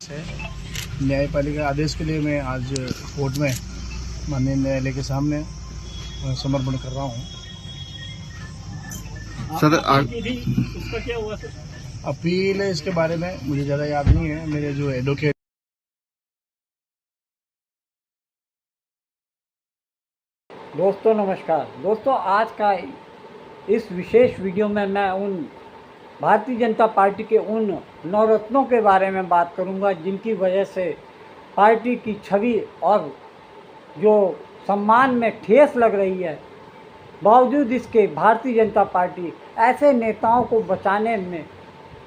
न्यायपालिका आदेश के लिए मैं आज कोर्ट में माननीय न्यायालय के सामने समर्पण कर रहा हूँ। सर उसका क्या हुआ सर? अपील है, इसके बारे में मुझे ज़्यादा याद नहीं है। मेरे जो एडवोकेट दोस्तों नमस्कार। दोस्तों आज का इस विशेष वीडियो में मैं उन भारतीय जनता पार्टी के उन नवरत्नों के बारे में बात करूंगा जिनकी वजह से पार्टी की छवि और जो सम्मान में ठेस लग रही है। बावजूद इसके भारतीय जनता पार्टी ऐसे नेताओं को बचाने में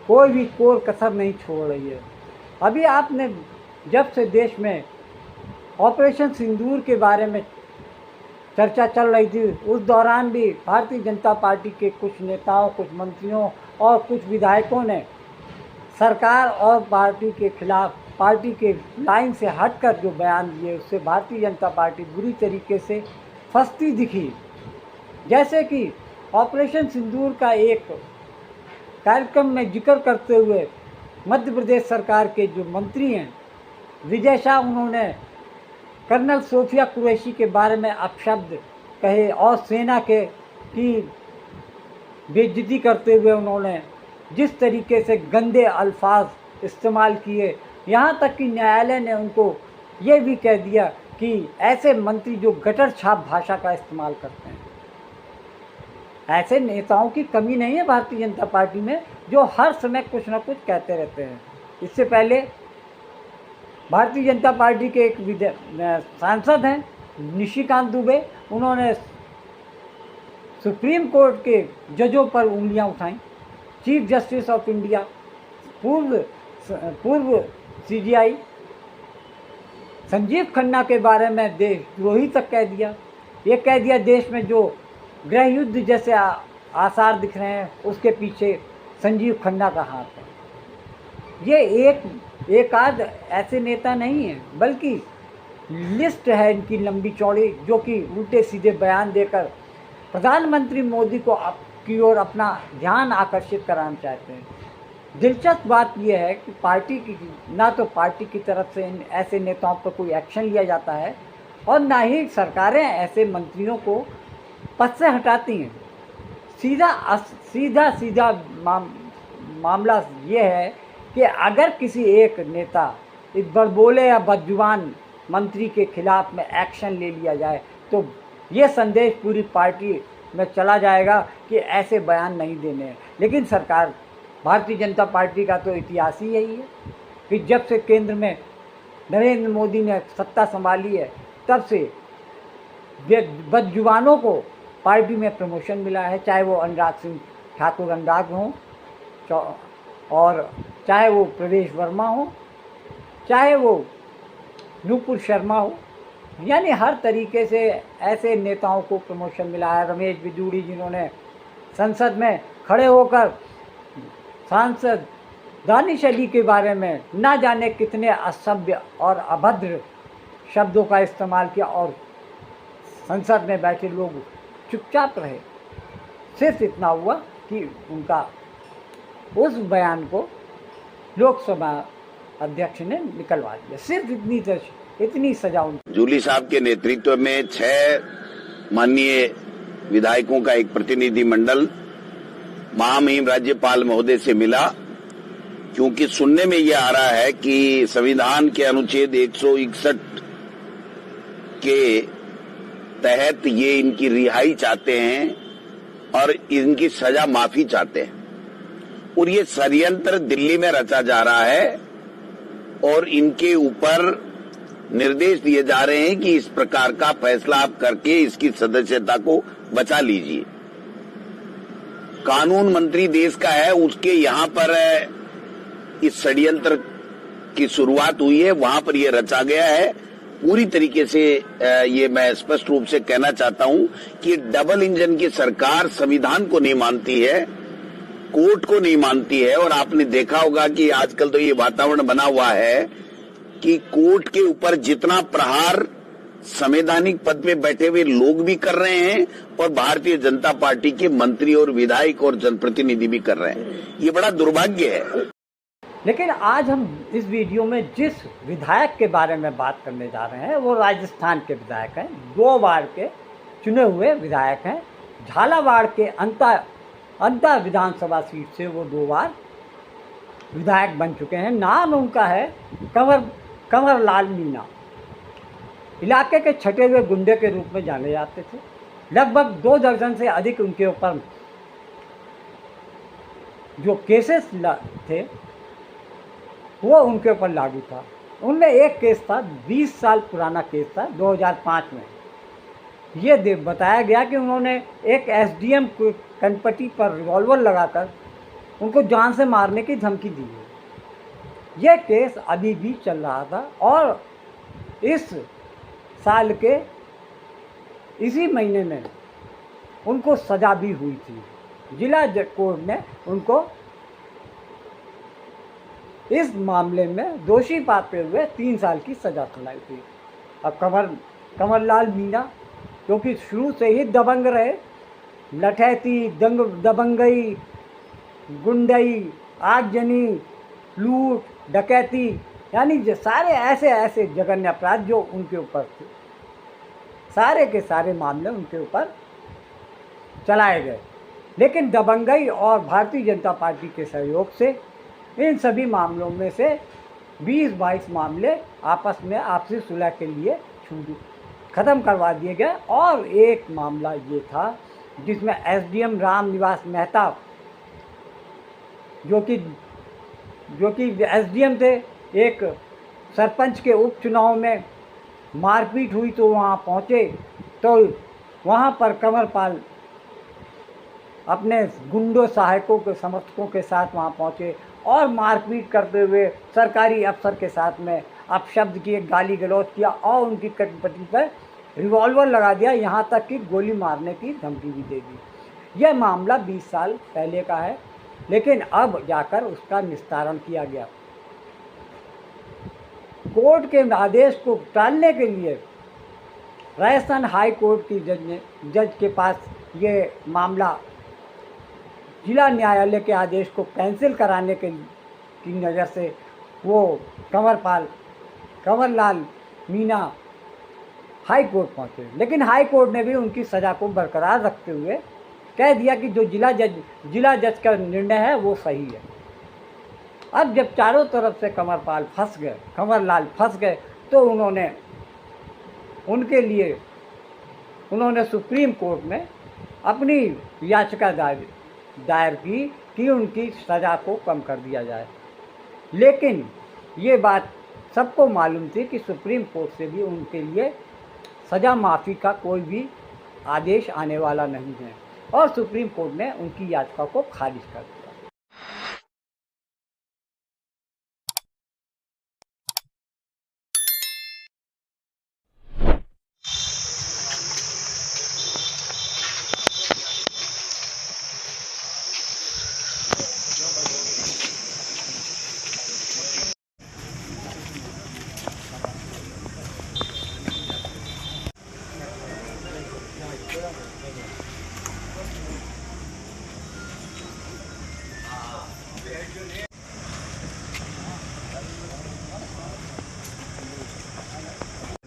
कोई भी कोर कसर नहीं छोड़ रही है। अभी आपने जब से देश में ऑपरेशन सिंदूर के बारे में चर्चा चल रही थी, उस दौरान भी भारतीय जनता पार्टी के कुछ नेताओं, कुछ मंत्रियों और कुछ विधायकों ने सरकार और पार्टी के खिलाफ, पार्टी के लाइन से हटकर जो बयान दिए, उससे भारतीय जनता पार्टी बुरी तरीके से फंसती दिखी। जैसे कि ऑपरेशन सिंदूर का एक कार्यक्रम में जिक्र करते हुए मध्य प्रदेश सरकार के जो मंत्री हैं विजय शाह, उन्होंने कर्नल सोफिया कुरैशी के बारे में अपशब्द कहे और सेना के की बेइज्जती करते हुए उन्होंने जिस तरीके से गंदे अल्फाज इस्तेमाल किए, यहाँ तक कि न्यायालय ने उनको ये भी कह दिया कि ऐसे मंत्री जो गटर छाप भाषा का इस्तेमाल करते हैं, ऐसे नेताओं की कमी नहीं है भारतीय जनता पार्टी में जो हर समय कुछ ना कुछ कहते रहते हैं। इससे पहले भारतीय जनता पार्टी के एक सांसद हैं निशिकांत दुबे, उन्होंने सुप्रीम कोर्ट के जजों पर उंगलियां उठाईं। चीफ जस्टिस ऑफ इंडिया, पूर्व सीजीआई संजीव खन्ना के बारे में देशद्रोही तक कह दिया। ये कह दिया देश में जो गृह युद्ध जैसे आसार दिख रहे हैं उसके पीछे संजीव खन्ना का हाथ है। ये एक आध ऐसे नेता नहीं है, बल्कि लिस्ट है इनकी लंबी चौड़ी, जो कि उल्टे सीधे बयान देकर प्रधानमंत्री मोदी को की ओर अपना ध्यान आकर्षित कराना चाहते हैं। दिलचस्प बात यह है कि पार्टी की ना तो पार्टी की तरफ से इन ऐसे नेताओं पर कोई एक्शन लिया जाता है और ना ही सरकारें ऐसे मंत्रियों को पद से हटाती हैं। सीधा मामला ये है कि अगर किसी एक नेता इस बड़बोले या बदजुबान मंत्री के खिलाफ में एक्शन ले लिया जाए तो ये संदेश पूरी पार्टी में चला जाएगा कि ऐसे बयान नहीं देने हैं। लेकिन सरकार, भारतीय जनता पार्टी का तो इतिहास ही यही है कि जब से केंद्र में नरेंद्र मोदी ने सत्ता संभाली है, तब से बदजुबानों को पार्टी में प्रमोशन मिला है, चाहे वो अनुराग सिंह ठाकुर अनुराग हों और चाहे वो प्रवेश वर्मा हो, चाहे वो नूपुर शर्मा हो, यानी हर तरीके से ऐसे नेताओं को प्रमोशन मिला है। रमेश बिजूड़ी, जिन्होंने संसद में खड़े होकर सांसद दानिश अली के बारे में ना जाने कितने असभ्य और अभद्र शब्दों का इस्तेमाल किया और संसद में बैठे लोग चुपचाप रहे। सिर्फ इतना हुआ कि उनका उस बयान को लोकसभा अध्यक्ष ने निकलवा दिया। सिर्फ इतनी सजा उनको। जूली साहब के नेतृत्व में 6 माननीय विधायकों का एक प्रतिनिधि मंडल महामहिम राज्यपाल महोदय से मिला, क्योंकि सुनने में यह आ रहा है कि संविधान के अनुच्छेद 161 के तहत ये इनकी रिहाई चाहते हैं और इनकी सजा माफी चाहते हैं, और ये षड्यंत्र दिल्ली में रचा जा रहा है और इनके ऊपर निर्देश दिए जा रहे हैं कि इस प्रकार का फैसला आप करके इसकी सदस्यता को बचा लीजिए। कानून मंत्री देश का है, उसके यहाँ पर इस षड्यंत्र की शुरुआत हुई है, वहां पर यह रचा गया है। पूरी तरीके से ये मैं स्पष्ट रूप से कहना चाहता हूं कि डबल इंजन की सरकार संविधान को नहीं मानती है, कोर्ट को नहीं मानती है। और आपने देखा होगा कि आजकल तो ये वातावरण बना हुआ है कि कोर्ट के ऊपर जितना प्रहार संवैधानिक पद पे बैठे हुए लोग भी कर रहे हैं और भारतीय जनता पार्टी के मंत्री और विधायक और जनप्रतिनिधि भी कर रहे हैं। ये बड़ा दुर्भाग्य है। लेकिन आज हम इस वीडियो में जिस विधायक के बारे में बात करने जा रहे हैं वो राजस्थान के विधायक हैं, 2 बार के चुने हुए विधायक हैं। झालावाड़ के अंता विधानसभा सीट से वो 2 बार विधायक बन चुके हैं। नाम उनका है कंवर लाल मीणा। इलाके के छटे हुए गुंडे के रूप में जाने जाते थे। लगभग 2 दर्जन से अधिक उनके ऊपर जो केसेस थे वो उनके ऊपर लागू था। उनमें एक केस था, 20 साल पुराना केस था, 2005 में। ये बताया गया कि उन्होंने एक एसडीएम कनपट्टी पर रिवॉल्वर लगाकर उनको जान से मारने की धमकी दी है। यह केस अभी भी चल रहा था और इस साल के इसी महीने में उनको सज़ा भी हुई थी। जिला कोर्ट ने उनको इस मामले में दोषी पाते हुए 3 साल की सज़ा सुनाई थी। अब कंवरलाल मीणा क्योंकि शुरू से ही दबंग रहे, लठैती, दबंगई, गुंडई, आगजनी, लूट, डकैती, यानी सारे ऐसे जघन्य अपराध जो उनके ऊपर थे, सारे के सारे मामले उनके ऊपर चलाए गए। लेकिन दबंगई और भारतीय जनता पार्टी के सहयोग से इन सभी मामलों में से 20-22 मामले आपस में आपसी सुलह के लिए ख़त्म करवा दिए गए। और एक मामला ये था जिसमें एसडीएम रामनिवास मेहता जो कि एसडीएम थे, एक सरपंच के उपचुनाव में मारपीट हुई तो वहाँ पहुँचे तो वहाँ पर कंवरपाल अपने गुंडों सहायकों के समर्थकों के साथ वहाँ पहुँचे और मारपीट करते हुए सरकारी अफसर के साथ में अपशब्द किए, गाली गलौज किया और उनकी कटपटी पर रिवॉल्वर लगा दिया, यहाँ तक कि गोली मारने की धमकी भी दे दी। यह मामला 20 साल पहले का है, लेकिन अब जाकर उसका निस्तारण किया गया। कोर्ट के आदेश को टालने के लिए राजस्थान हाई कोर्ट की जज के पास ये मामला जिला न्यायालय के आदेश को कैंसिल कराने की नज़र से वो कंवरलाल मीणा हाई कोर्ट पहुँचे। लेकिन हाई कोर्ट ने भी उनकी सज़ा को बरकरार रखते हुए कह दिया कि जो जिला जज का निर्णय है वो सही है। अब जब चारों तरफ से कंवरलाल फंस गए तो उन्होंने सुप्रीम कोर्ट में अपनी याचिका दायर की कि उनकी सज़ा को कम कर दिया जाए। लेकिन ये बात सबको मालूम थी कि सुप्रीम कोर्ट से भी उनके लिए सज़ा माफ़ी का कोई भी आदेश आने वाला नहीं है और सुप्रीम कोर्ट ने उनकी याचिका को खारिज कर दिया।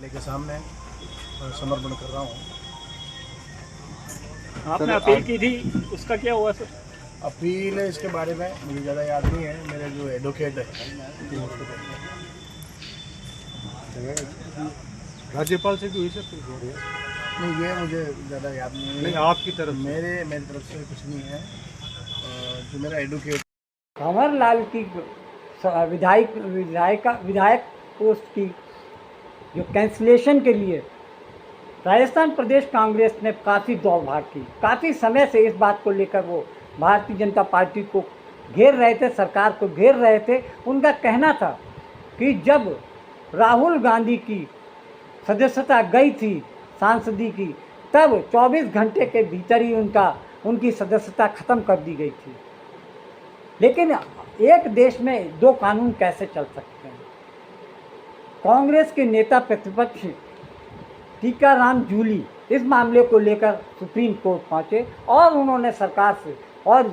के सामने समर्पण कर रहा हूँ। आपने अपील की थी, उसका क्या हुआ सर? अपील इसके बारे में मुझे ज़्यादा याद नहीं है। मेरे जो एडवोकेट है राज्यपाल से भी हुई सर? नहीं, ये मुझे ज़्यादा याद नहीं है। नहीं, आपकी तरफ मेरी तरफ से कुछ नहीं है। जो मेरा एडवोकेट कंवरलाल की विधायक पोस्ट की जो कैंसिलेशन के लिए राजस्थान प्रदेश कांग्रेस ने काफ़ी दौड़ भाग की। काफ़ी समय से इस बात को लेकर वो भारतीय जनता पार्टी को घेर रहे थे, सरकार को घेर रहे थे। उनका कहना था कि जब राहुल गांधी की सदस्यता गई थी सांसदी की, तब 24 घंटे के भीतर ही उनकी सदस्यता ख़त्म कर दी गई थी। लेकिन एक देश में 2 कानून कैसे चल सकते हैं? कांग्रेस के नेता प्रतिपक्ष टीकाराम जूली इस मामले को लेकर सुप्रीम कोर्ट पहुंचे और उन्होंने सरकार से और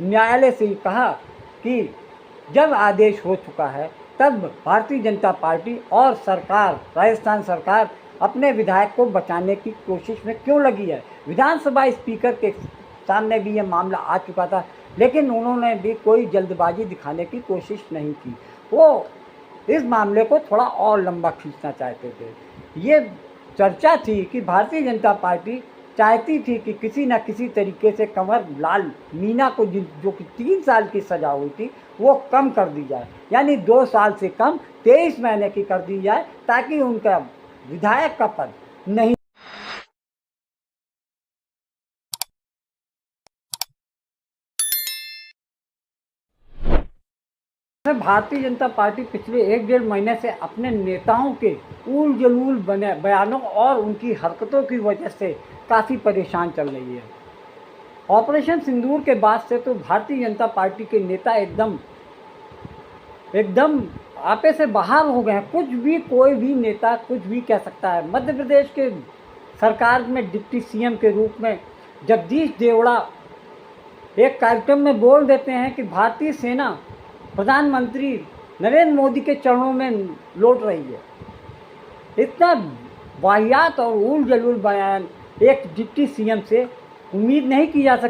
न्यायालय से कहा कि जब आदेश हो चुका है तब भारतीय जनता पार्टी और सरकार, राजस्थान सरकार अपने विधायक को बचाने की कोशिश में क्यों लगी है? विधानसभा स्पीकर के सामने भी ये मामला आ चुका था, लेकिन उन्होंने भी कोई जल्दबाजी दिखाने की कोशिश नहीं की। वो इस मामले को थोड़ा और लंबा खींचना चाहते थे। ये चर्चा थी कि भारतीय जनता पार्टी चाहती थी कि किसी न किसी तरीके से कंवर लाल मीणा को जो कि 3 साल की सज़ा हुई थी वो कम कर दी जाए, यानी 2 साल से कम 23 महीने की कर दी जाए, ताकि उनका विधायक का पद नहीं। भारतीय जनता पार्टी पिछले 1-1.5 महीने से अपने नेताओं के ऊल जलूल बने बयानों और उनकी हरकतों की वजह से काफ़ी परेशान चल रही है। ऑपरेशन सिंदूर के बाद से तो भारतीय जनता पार्टी के नेता एकदम आपे से बाहर हो गए हैं। कुछ भी, कोई भी नेता कुछ भी कह सकता है। मध्य प्रदेश के सरकार में डिप्टी सीएम के रूप में जगदीश देवड़ा एक कार्यक्रम में बोल देते हैं कि भारतीय सेना प्रधानमंत्री नरेंद्र मोदी के चरणों में लौट रही है। इतना वाहियात और ऊल जलूल बयान एक डिप्टी सीएम से उम्मीद नहीं की जा सकती।